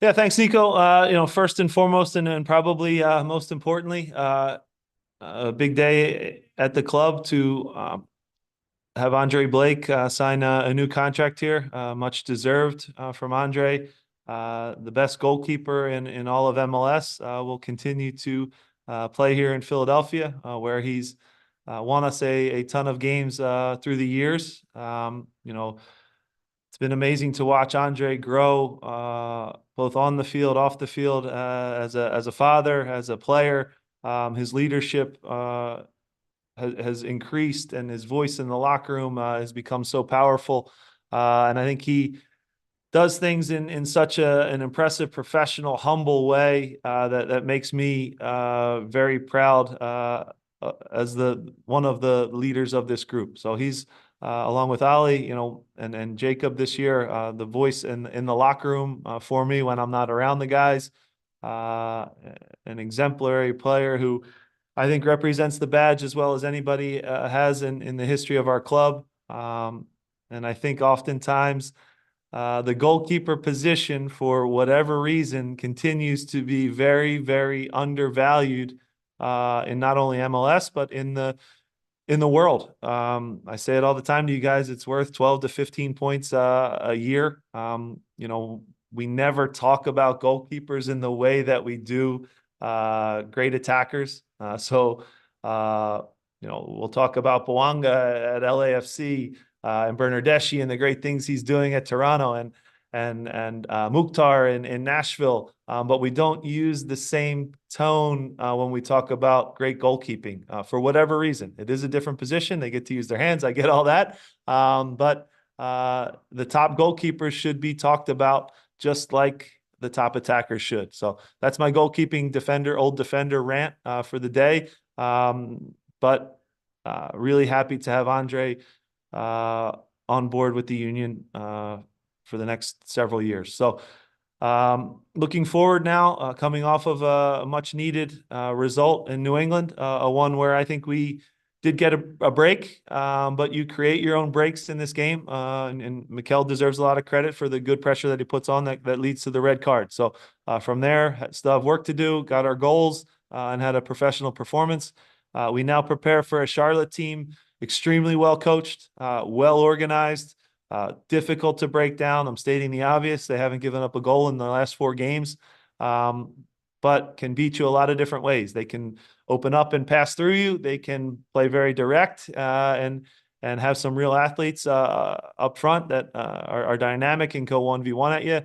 Yeah, thanks, Nico. First and foremost, and probably most importantly, a big day at the club to have Andre Blake sign a new contract here, much deserved from Andre. The best goalkeeper in all of MLS will continue to play here in Philadelphia, where he's won us a ton of games through the years. It's been amazing to watch Andre grow, both on the field, off the field, as a father, as a player. His leadership has increased, and his voice in the locker room has become so powerful. And I think he does things in such an impressive, professional, humble way that makes me very proud as the one of the leaders of this group. So he's along with Ali, and Jacob this year, the voice in the locker room for me when I'm not around the guys. Uh, an exemplary player who I think represents the badge as well as anybody has in the history of our club. And I think oftentimes the goalkeeper position, for whatever reason, continues to be very, very undervalued in not only MLS but in the world. I say it all the time to you guys. It's worth 12 to 15 points a year. We never talk about goalkeepers in the way that we do great attackers. We'll talk about Bouanga at LAFC and Bernardeschi and the great things he's doing at Toronto and Mukhtar in Nashville. But we don't use the same tone when we talk about great goalkeeping for whatever reason. It is a different position. They get to use their hands. I get all that. But the top goalkeepers should be talked about just like the top attackers should. So that's my goalkeeping old defender rant for the day. But really happy to have Andre on board with the Union for the next several years. So looking forward now, coming off of a much needed result in New England, a one where I think we did get a break, but you create your own breaks in this game. And Mikel deserves a lot of credit for the good pressure that he puts on that leads to the red card. So from there, still have work to do, got our goals and had a professional performance. We now prepare for a Charlotte team, extremely well coached, well organized, difficult to break down. I'm stating the obvious. They haven't given up a goal in the last 4 games, but can beat you a lot of different ways. They can open up and pass through you. They can play very direct and have some real athletes up front that are dynamic and go 1v1 at you.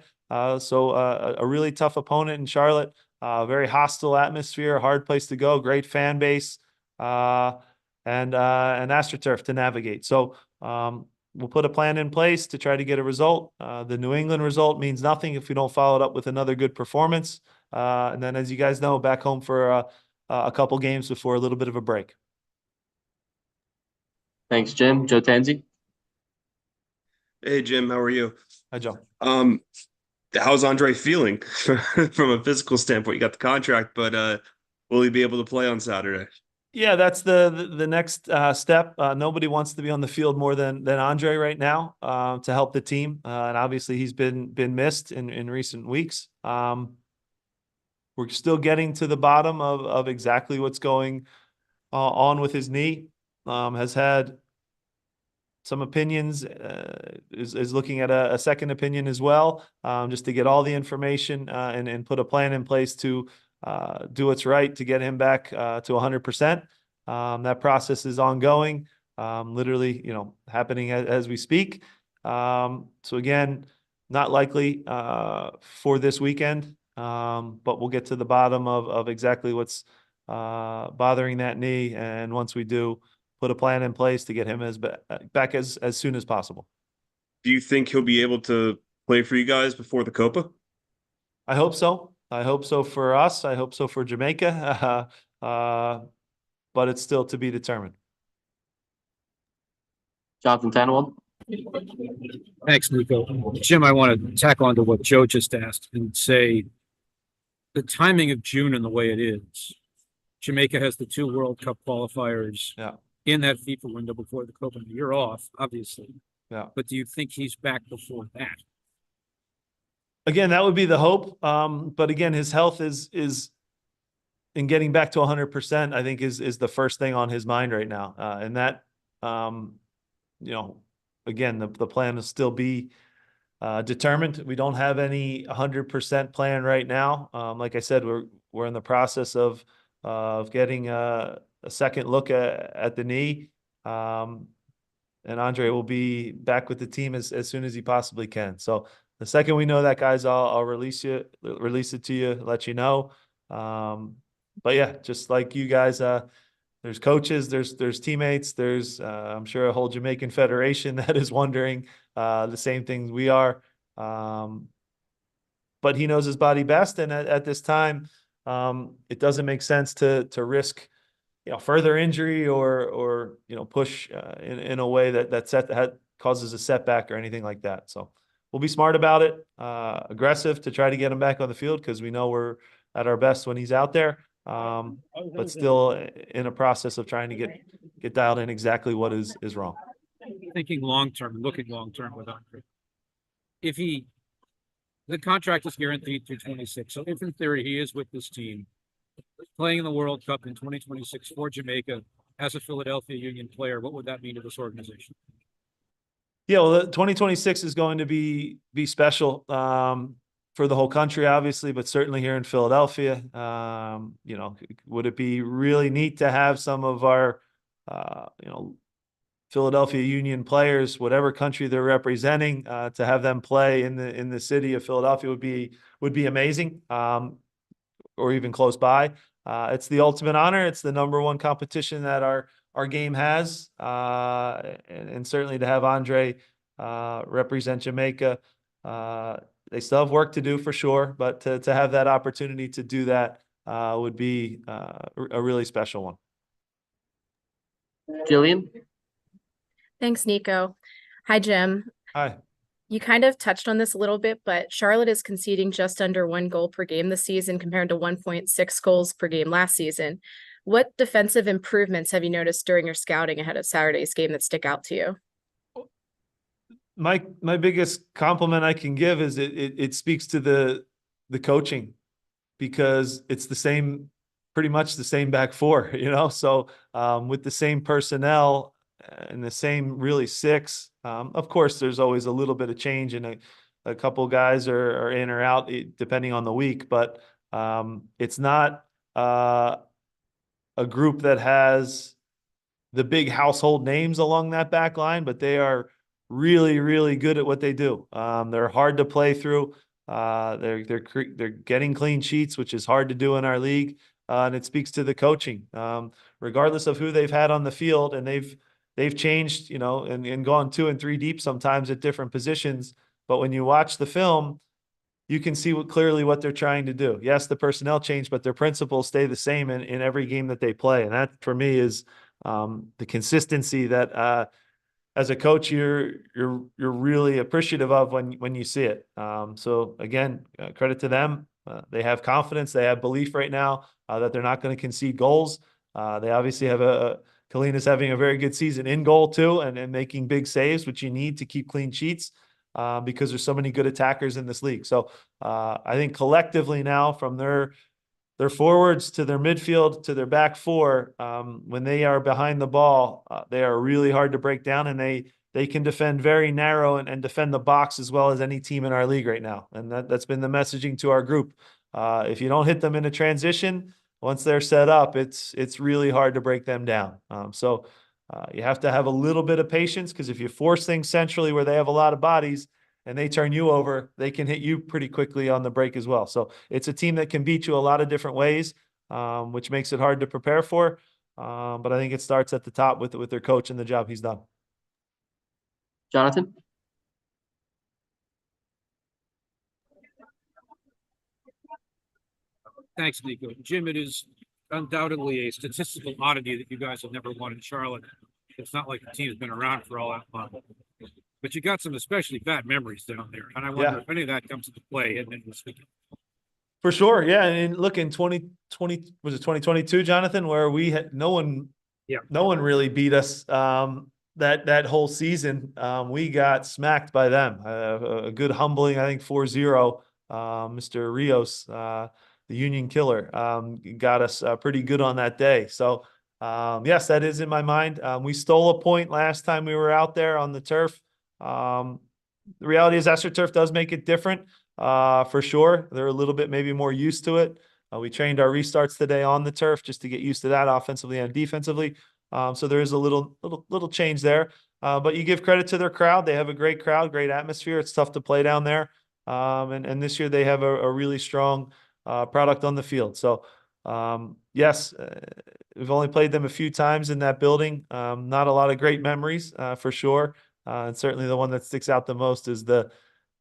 So a really tough opponent in Charlotte, very hostile atmosphere, a hard place to go, great fan base, and AstroTurf to navigate. So we'll put a plan in place to try to get a result. The New England result means nothing if we don't follow it up with another good performance. And then, as you guys know, back home for a couple games before a little bit of a break. Thanks, Jim. Joe Tanzi. Hey Jim, how are you? Hi, Joe. How's Andre feeling from a physical standpoint? You got the contract, but will he be able to play on Saturday? Yeah, that's the next step. Nobody wants to be on the field more than Andre right now to help the team, and obviously he's been missed in recent weeks. We're still getting to the bottom of exactly what's going on with his knee. Has had some opinions, is looking at a second opinion as well, just to get all the information and put a plan in place to do what's right to get him back to 100%. That process is ongoing, literally, happening as we speak. So again, not likely for this weekend, but we'll get to the bottom of exactly what's bothering that knee, and once we do, put a plan in place to get him back as soon as possible. Do you think he'll be able to play for you guys before the Copa? I hope so. I hope so for us. I hope so for Jamaica. But it's still to be determined. Jonathan Tannewald. Thanks, Nico. Jim, I want to tack on to what Joe just asked and say the timing of June and the way it is. Jamaica has the 2 World Cup qualifiers in that FIFA window before the Copa. You're off, obviously. Yeah. But do you think he's back before that? Again, that would be the hope. But again, his health is in getting back to 100%, I think is the first thing on his mind right now. And that, you know, again, the plan is still be determined. We don't have any 100% plan right now. Like I said, we're in the process of getting a second look at the knee. And Andre will be back with the team as soon as he possibly can. So the second we know that, guys, I'll release it to you, let you know. But yeah, just like you guys, there's coaches, there's teammates, there's I'm sure a whole Jamaican federation that is wondering the same things we are. But he knows his body best, and at this time, it doesn't make sense to risk, you know, further injury or you know, push in a way that causes a setback or anything like that. So we'll be smart about it, aggressive to try to get him back on the field because we know we're at our best when he's out there. But still in a process of trying to get dialed in exactly what is wrong. Thinking long-term, looking long-term with Andre. If the contract is guaranteed through 26. So if in theory he is with this team playing in the World Cup in 2026 for Jamaica as a Philadelphia Union player, what would that mean to this organization? Yeah, well, 2026 is going to be special for the whole country, obviously, but certainly here in Philadelphia. You know, would it be really neat to have some of our, you know, Philadelphia Union players, whatever country they're representing, to have them play in the city of Philadelphia would be amazing, or even close by. It's the ultimate honor. It's the #1 competition that our game has, and certainly to have Andre represent Jamaica. They still have work to do for sure, but to have that opportunity to do that would be a really special one. Jillian? Thanks, Nico. Hi, Jim. Hi. You kind of touched on this a little bit, but Charlotte is conceding just under 1 goal per game this season compared to 1.6 goals per game last season. What defensive improvements have you noticed during your scouting ahead of Saturday's game that stick out to you? My biggest compliment I can give is it speaks to the coaching, because it's pretty much the same back four, you know. So with the same personnel and the same really six, of course there's always a little bit of change, and a couple guys are in or out depending on the week, but it's not a group that has the big household names along that back line, but they are really, really good at what they do. They're hard to play through. They're getting clean sheets, which is hard to do in our league, and it speaks to the coaching. Regardless of who they've had on the field, and they've changed, you know, and gone 2 and 3 deep sometimes at different positions. But when you watch the film, you can see clearly what they're trying to do. Yes, the personnel change, but their principles stay the same in every game that they play, and that for me is the consistency that as a coach you're really appreciative of when you see it. So again, credit to them. They have confidence, they have belief right now that they're not going to concede goals. They obviously have Kalina's having a very good season in goal too, and making big saves, which you need to keep clean sheets, because there's so many good attackers in this league. So I think collectively now, from their forwards to their midfield to their back four, when they are behind the ball, they are really hard to break down, and they can defend very narrow and defend the box as well as any team in our league right now. And that's been the messaging to our group. If you don't hit them in a transition, once they're set up, it's really hard to break them down. So you have to have a little bit of patience, because if you force things centrally where they have a lot of bodies and they turn you over, they can hit you pretty quickly on the break as well. So it's a team that can beat you a lot of different ways, which makes it hard to prepare for. But I think it starts at the top with their coach and the job he's done. Jonathan? Thanks, Nico. Jim, it is undoubtedly a statistical oddity that you guys have never won in Charlotte. It's not like the team's been around for all that long. But you got some especially bad memories down there. And I wonder if any of that comes into play and then we'll speak. For sure. Yeah. And look, in 2020, was it 2022, Jonathan, where we had no one really beat us that whole season. We got smacked by them. A good humbling, I think 4-0. Mr. Rios, the Union Killer, got us pretty good on that day. So yes, that is in my mind. We stole a point last time we were out there on the turf. The reality is AstroTurf does make it different, for sure. They're a little bit maybe more used to it. We trained our restarts today on the turf just to get used to that offensively and defensively. So there is a little change there. But you give credit to their crowd. They have a great crowd, great atmosphere. It's tough to play down there. And this year they have a really strong product on the field. So yes, we've only played them a few times in that building. Not a lot of great memories, for sure. And certainly the one that sticks out the most is in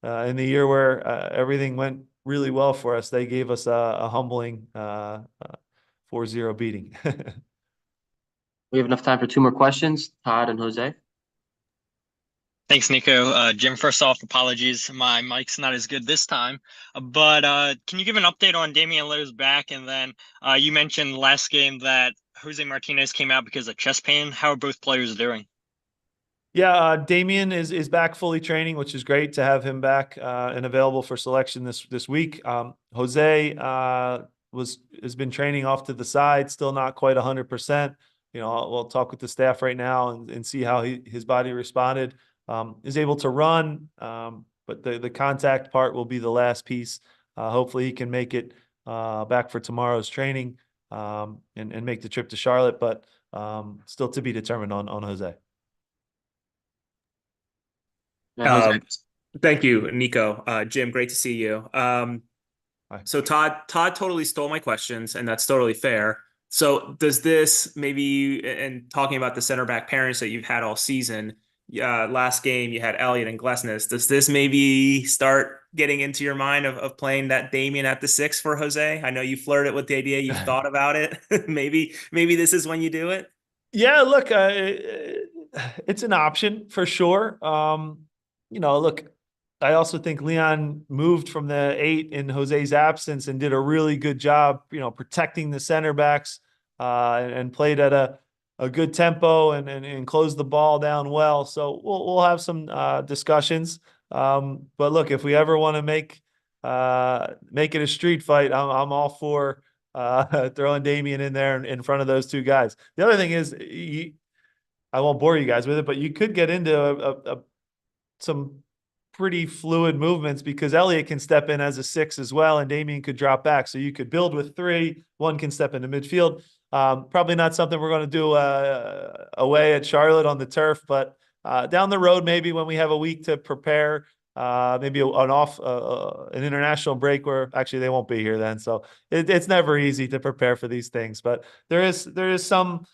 the year where everything went really well for us. They gave us a humbling 4-0 beating. We have enough time for two more questions. Todd and Jose. Thanks, Nico. Jim, first off, apologies. My mic's not as good this time. But can you give an update on Damian Lillard's back? And then you mentioned last game that Jose Martinez came out because of chest pain. How are both players doing? Yeah, Damian is back fully training, which is great to have him back and available for selection this week. Jose has been training off to the side, still not quite 100%. You know, we'll talk with the staff right now and see how his body responded. Is able to run, but the contact part will be the last piece. Hopefully he can make it back for tomorrow's training and make the trip to Charlotte, but still to be determined on Jose. Jose. Thank you, Nico. Jim, great to see you. So Todd totally stole my questions, and that's totally fair. So does this maybe, and talking about the center back pairings that you've had all season, last game you had Elliott and Glesnes, does this maybe start getting into your mind of playing that Damian at the 6 for Jose? I know you flirted with the idea, you've thought about it. maybe this is when you do it. Yeah, look, it's an option for sure. You know, look, I also think Leon moved from the 8 in Jose's absence and did a really good job, you know, protecting the center backs and played at a good tempo and closed the ball down well. So we'll have some discussions. But look, if we ever want to make it a street fight, I'm all for throwing Damian in there in front of those two guys. The other thing is, I won't bore you guys with it, but you could get into some pretty fluid movements because Elliott can step in as a 6 as well, and Damian could drop back. So you could build with 3. One can step into midfield. Probably not something we're going to do away at Charlotte on the turf, but down the road, maybe when we have a week to prepare, maybe an international break where actually they won't be here then. So it's never easy to prepare for these things, but there is some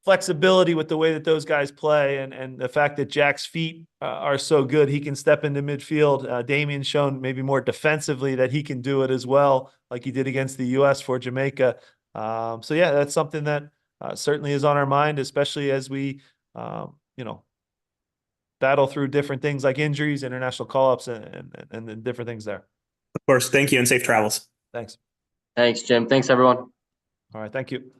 flexibility with the way that those guys play and the fact that Jack's feet are so good. He can step into midfield. Damian's shown maybe more defensively that he can do it as well, like he did against the U.S. for Jamaica. So yeah, that's something that certainly is on our mind, especially as we, you know, battle through different things like injuries, international call-ups, and the different things there. Of course. Thank you and safe travels. Thanks. Thanks, Jim. Thanks, everyone. All right. Thank you.